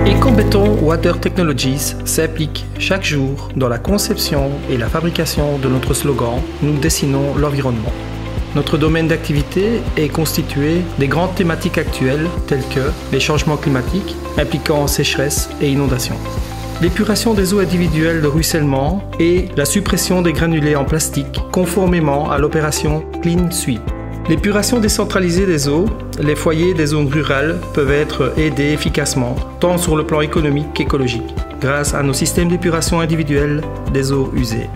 EcoBéton Water Technologies s'applique chaque jour dans la conception et la fabrication de notre slogan « Nous dessinons l'environnement ». Notre domaine d'activité est constitué des grandes thématiques actuelles telles que les changements climatiques impliquant sécheresse et inondations, l'épuration des eaux individuelles de ruissellement et la suppression des granulés en plastique conformément à l'opération Clean Sweep. L'épuration décentralisée des eaux, les foyers des zones rurales peuvent être aidés efficacement, tant sur le plan économique qu'écologique, grâce à nos systèmes d'épuration individuels des eaux usées.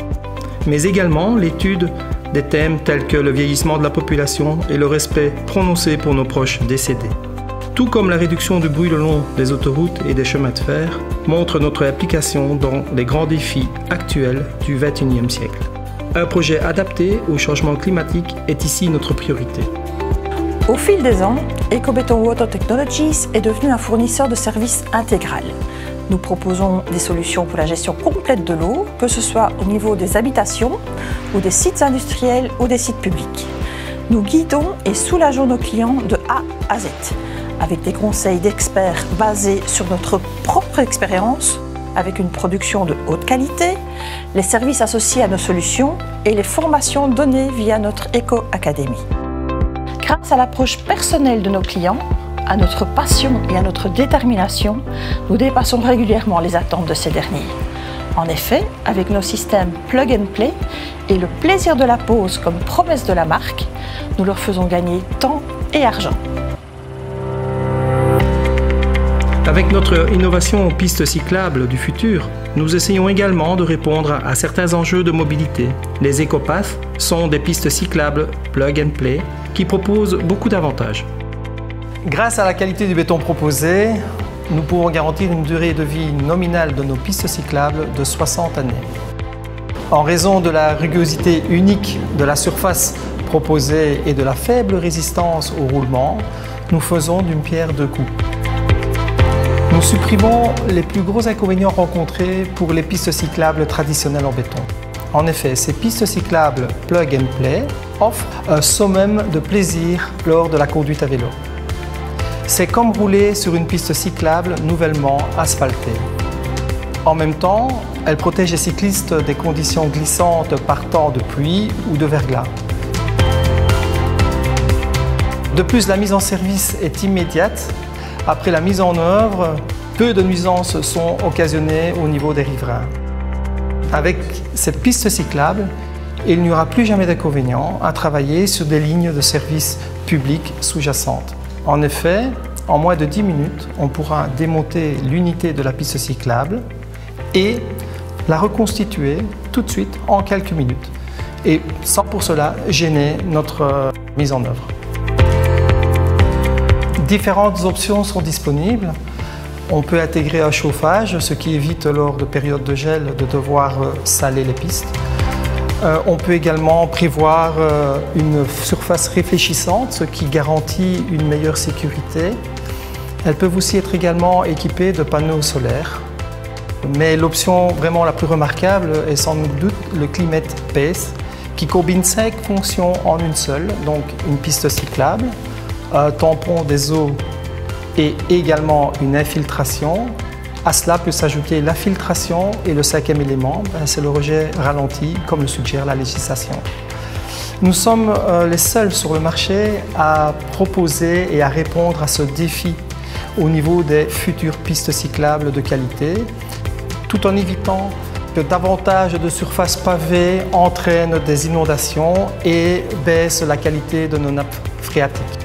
Mais également l'étude des thèmes tels que le vieillissement de la population et le respect prononcé pour nos proches décédés. Tout comme la réduction du bruit le long des autoroutes et des chemins de fer, montre notre application dans les grands défis actuels du XXIe siècle. Un projet adapté au changement climatique est ici notre priorité. Au fil des ans, EcoBéton Water Technologies est devenu un fournisseur de services intégral. Nous proposons des solutions pour la gestion complète de l'eau, que ce soit au niveau des habitations ou des sites industriels ou des sites publics. Nous guidons et soulageons nos clients de A à Z, avec des conseils d'experts basés sur notre propre expérience, avec une production de haute qualité, les services associés à nos solutions et les formations données via notre Eco Academy. Grâce à l'approche personnelle de nos clients, à notre passion et à notre détermination, nous dépassons régulièrement les attentes de ces derniers. En effet, avec nos systèmes Plug and Play et le plaisir de la pose comme promesse de la marque, nous leur faisons gagner temps et argent. Avec notre innovation pistes cyclables du futur, nous essayons également de répondre à certains enjeux de mobilité. Les EcoPath sont des pistes cyclables Plug and Play qui proposent beaucoup d'avantages. Grâce à la qualité du béton proposé, nous pouvons garantir une durée de vie nominale de nos pistes cyclables de 60 années. En raison de la rugosité unique de la surface proposée et de la faible résistance au roulement, nous faisons d'une pierre deux coups. Nous supprimons les plus gros inconvénients rencontrés pour les pistes cyclables traditionnelles en béton. En effet, ces pistes cyclables Plug and Play offrent un summum de plaisir lors de la conduite à vélo. C'est comme rouler sur une piste cyclable nouvellement asphaltée. En même temps, elles protègent les cyclistes des conditions glissantes par temps de pluie ou de verglas. De plus, la mise en service est immédiate. Après la mise en œuvre, peu de nuisances sont occasionnées au niveau des riverains. Avec cette piste cyclable, il n'y aura plus jamais d'inconvénient à travailler sur des lignes de service public sous-jacentes. En effet, en moins de 10 minutes, on pourra démonter l'unité de la piste cyclable et la reconstituer tout de suite en quelques minutes, et sans pour cela gêner notre mise en œuvre. Différentes options sont disponibles. On peut intégrer un chauffage, ce qui évite lors de périodes de gel de devoir saler les pistes. On peut également prévoir une surface réfléchissante, ce qui garantit une meilleure sécurité. Elles peuvent aussi être également équipées de panneaux solaires. Mais l'option vraiment la plus remarquable est sans doute le Climate Pace, qui combine 5 fonctions en une seule, donc une piste cyclable, un tampon des eaux et également une infiltration. À cela peut s'ajouter la filtration et le 5e élément, c'est le rejet ralenti comme le suggère la législation. Nous sommes les seuls sur le marché à proposer et à répondre à ce défi au niveau des futures pistes cyclables de qualité, tout en évitant que davantage de surfaces pavées entraînent des inondations et baissent la qualité de nos nappes phréatiques.